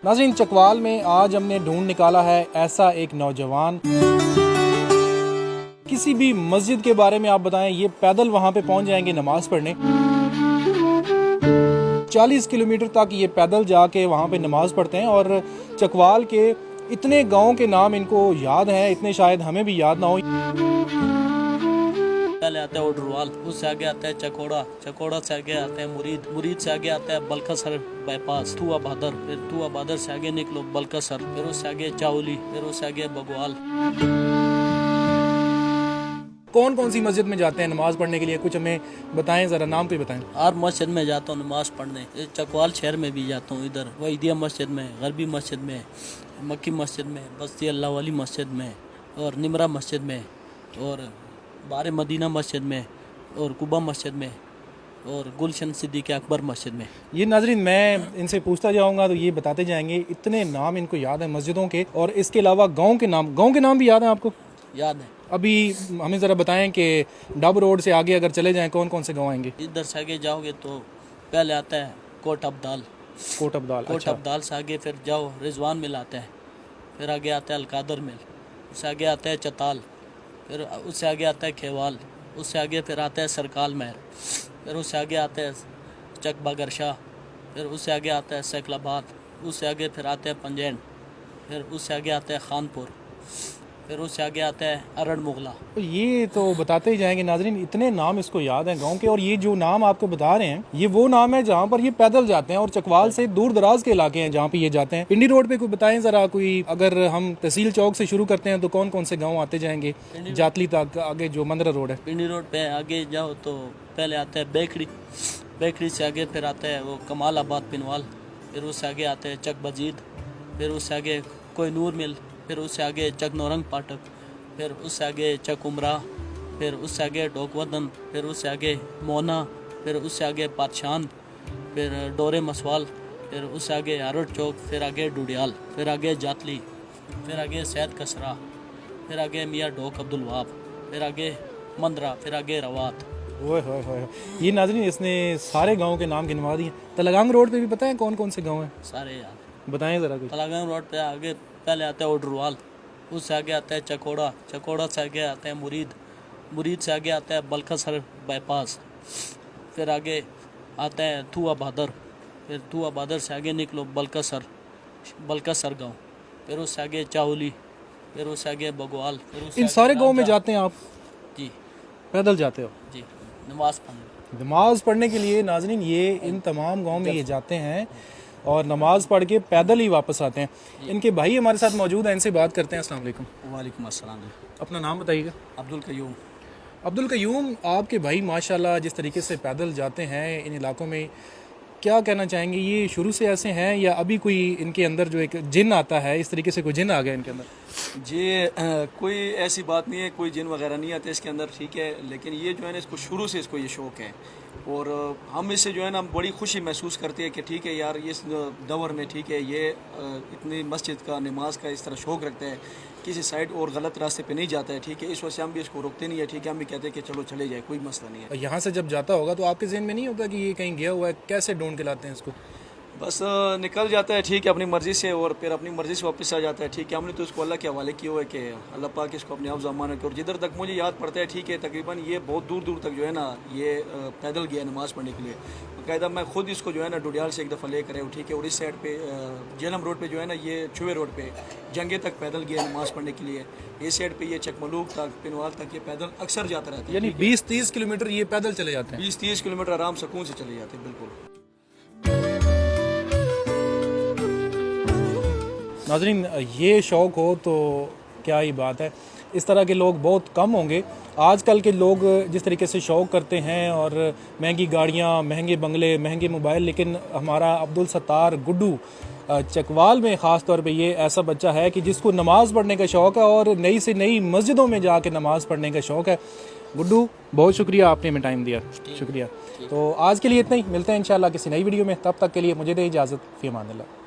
नाज़रीन, चकवाल में आज हमने ढूंढ निकाला है ऐसा एक नौजवान। किसी भी मस्जिद के बारे में आप बताएं, ये पैदल वहां पे पहुंच जाएंगे नमाज पढ़ने। 40 किलोमीटर तक ये पैदल जाके वहां पे नमाज पढ़ते हैं। और चकवाल के इतने गांव के नाम इनको याद हैं, इतने शायद हमें भी याद ना हो। पहले आता है ओडरवाल, उससे आगे आता है चकोड़ा, चकोड़ा से आगे आता है मुरीद, मुरीद से आगे आता है बलकसर बाईपास, थुआ बहादुर, फिर थुआ बहादुर से आगे निकलो बलकसर, फिर उससे आगे चावली, फिर उससे आगे बगवाल। कौन कौन सी मस्जिद में जाते हैं नमाज पढ़ने के लिए, कुछ हमें बताएं, ज़रा नाम तो बताएं। हर मस्जिद में जाता हूँ नमाज पढ़ने। चकवाल शहर में भी जाता हूँ, इधर वहीदिया मस्जिद में, गरबी मस्जिद में, मक्की मस्जिद में, बस्ती अल्लाह वाली मस्जिद में, और निमरा मस्जिद में, और बारे मदीना मस्जिद में, और कुबा मस्जिद में, और गुलशन सिद्दीक़ अकबर मस्जिद में। ये नाज़रीन, मैं इनसे पूछता जाऊंगा तो ये बताते जाएंगे, इतने नाम इनको याद है मस्जिदों के। और इसके अलावा गांव के नाम भी याद हैं आपको? याद है। अभी हमें ज़रा बताएं कि डब रोड से आगे अगर चले जाएं कौन कौन से गांव आएंगे? इधर से आगे जाओगे तो पहले आता है कोट अब्दाल, कोट अब्दाल। कोट अच्छा। अब्दाल से आगे फिर जाओ रिजवान मिल आता है, फिर आगे आता है अलकादर मिल, उससे आगे आता है चताल, फिर उससे आगे आता है खेवाल, उससे आगे फिर आता है सरकाल महर, फिर उससे आगे आता है चकबागर शाह, फिर उससे आगे आता है सैकलाबाद, उससे आगे फिर आता है पंजैन, फिर उससे आगे आता है खानपुर, फिर उससे आगे आता है अरड़ मुगला। तो ये तो बताते ही जाएंगे नाजरीन, इतने नाम इसको याद हैं गांव के। और ये जो नाम आपको बता रहे हैं, ये वो नाम है जहाँ पर ये पैदल जाते हैं। और चकवाल से दूर दराज के इलाके हैं जहाँ पे ये जाते हैं। पिंडी रोड पे कोई बताएं ज़रा, कोई अगर हम तहसील चौक से शुरू करते हैं तो कौन कौन से गाँव आते जाएंगे जातली तक, आगे जो मंदरा रोड है? पिंडी रोड पे आगे जाओ तो पहले आता है बेकरी, बेकरी से आगे फिर आता है वो कमाल आबाद पिनवाल, फिर उससे आगे आते हैं चक बजीद, फिर उससे आगे कोई नूर मिल, फिर उससे आगे चक नौरंग पाटक, फिर उससे आगे चक उमरा, फिर उससे आगे डोकवदन, फिर उससे आगे मोना, फिर उससे आगे पातशान, फिर डोरे मसवाल, फिर उससे आगे आरोट चौक, फिर आगे डुडियाल, फिर आगे जातली, फिर आगे सैद कसरा, फिर आगे मियाँ डोक अब्दुल वहाब, फिर आगे मंदरा, फिर आगे रवात। ओए होए होए, ये नाजरीन इसने सारे गाँव के नाम गिनवा दिए। तलगांग रोड पे भी पता है कौन कौन से गाँव हैं? सारे यार बताएं ज़रा कुछ। तलागंग रोड पे आगे पहले आता है ओडरवाल, उससे आगे आता है चकोड़ा, चकोड़ा से आगे आता है मुरीद, मुरीद से आगे आता है बलकसर बाईपास, फिर आगे आता है थुआ बहादुर, फिर थुआ बहादुर से आगे निकलो बलकसर, बलकसर गाँव, फिर उससे आगे चावली, फिर उससे आगे बगवाल, फिर उससे इन आगे सारे गाँव में राजा। जाते हैं आप? जी पैदल जाते हो? जी, नमाज पढ़ने। नमाज पढ़ने के लिए नाजरीन ये इन तमाम गांव में ये जाते हैं और नमाज पढ़ के पैदल ही वापस आते हैं। इनके भाई हमारे साथ मौजूद हैं, इनसे बात करते हैं। अस्सलाम वालेकुम। वालेकुम अस्सलाम। अपना नाम बताइएगा। अब्दुल कयूम। अब्दुल कयूम, आपके भाई माशाल्लाह जिस तरीके से पैदल जाते हैं इन इलाकों में, क्या कहना चाहेंगे? ये शुरू से ऐसे हैं या अभी कोई इनके अंदर जो एक जिन आता है, इस तरीके से कोई जिन आ गया इनके अंदर? जी, कोई ऐसी बात नहीं है, कोई जिन वगैरह नहीं आते इसके अंदर, ठीक है। लेकिन ये जो है ना, इसको शुरू से इसको ये शौक़ है। और हम इससे जो है ना बड़ी खुशी महसूस करते हैं कि ठीक है यार, इस दौर में ठीक है ये इतनी मस्जिद का, नमाज का इस तरह शौक़ रखता है, किसी साइड और गलत रास्ते पे नहीं जाता है, ठीक है। इस वजह से हम भी इसको रोकते नहीं है, ठीक है। हम भी कहते हैं कि चलो चले जाए, कोई मसला नहीं है। यहाँ से जब जाता होगा तो आपके जहन में नहीं होता कि ये कहीं गया हुआ है? कैसे ढूंढ के लाते हैं इसको? बस निकल जाता है, ठीक है, अपनी मर्ज़ी से, और फिर अपनी मर्ज़ी से वापस आ जाता है, ठीक है। हमने तो इसको अल्लाह के हवाले किया हुआ है कि अल्लाह पाक इसको अपने आप ज़मान रखे। और जिधर तक मुझे याद पड़ता है, ठीक है, तकरीबन ये बहुत दूर दूर तक जो है ना ये पैदल गया नमाज़ पढ़ने के लिए। बाकायदा मैं खुद इसको जो है ना डुडियाल से एक दफ़ा लेकर आया, ठीक है। और इस साइड पे जेलम रोड पे जो है ना, ये छुए रोड पे जंगे तक पैदल गया नमाज़ पढ़ने के लिए। इस साइड पे ये चकमलूक तक, पिनवाल तक ये पैदल अक्सर जाता रहता है। यानी 20-30 किलोमीटर ये पैदल चले जाते हैं? 20-30 किलोमीटर आराम सुकून से चले जाते हैं, बिल्कुल। नाज़रीन, ये शौक़ हो तो क्या ही बात है। इस तरह के लोग बहुत कम होंगे। आजकल के लोग जिस तरीके से शौक़ करते हैं और महंगी गाड़ियाँ, महंगे बंगले, महंगे मोबाइल, लेकिन हमारा अब्दुल सत्तार गुड्डू चकवाल में ख़ास तौर पे ये ऐसा बच्चा है कि जिसको नमाज़ पढ़ने का शौक़ है और नई से नई मस्जिदों में जाके नमाज़ पढ़ने का शौक़ है। गुड्डू, बहुत शुक्रिया, आपने हमें टाइम दिया, शुक्रिया। तो आज के लिए इतना ही, मिलते हैं इंशाल्लाह किसी नई वीडियो में। तब तक के लिए मुझे दे इजाज़त। फ़ी अमान अल्लाह।